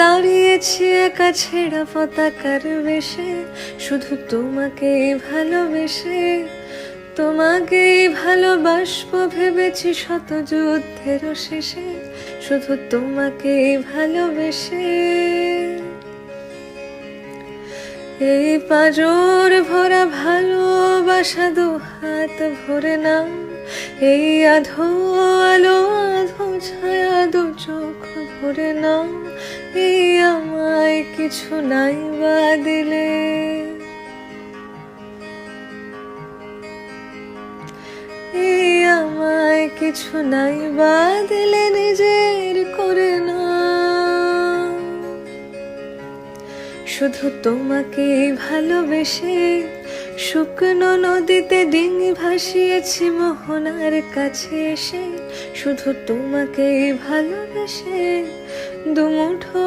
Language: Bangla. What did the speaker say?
দাঁড়িয়েছি একা ছেঁড়া পতাকার বেশে, শুধু তোমাকেই ভালোবেসে। তোমাকেই ভালোবাসবো ভেবেছি শত যুদ্ধের শেষে, শুধু তোমাকেই ভালোবেসে। এই পাঁজর ভরা ভালোবাসা দু হাত ভরে নাও, এই আধো আলো আধো ছায়া দু চোখ ভরে নাও। এই আমায় কিছু নাই বা দিলে, এই আমায় কিছু নাই বা দিলে নিজের করে না। শুধু তোমাকেই ভালোবেসে শুকনো নদীতে ডিঙি ভাসিয়েছি মোহনার কাছে এসে, শুধু তোমাকেই ভালোবেসে দুমুঠো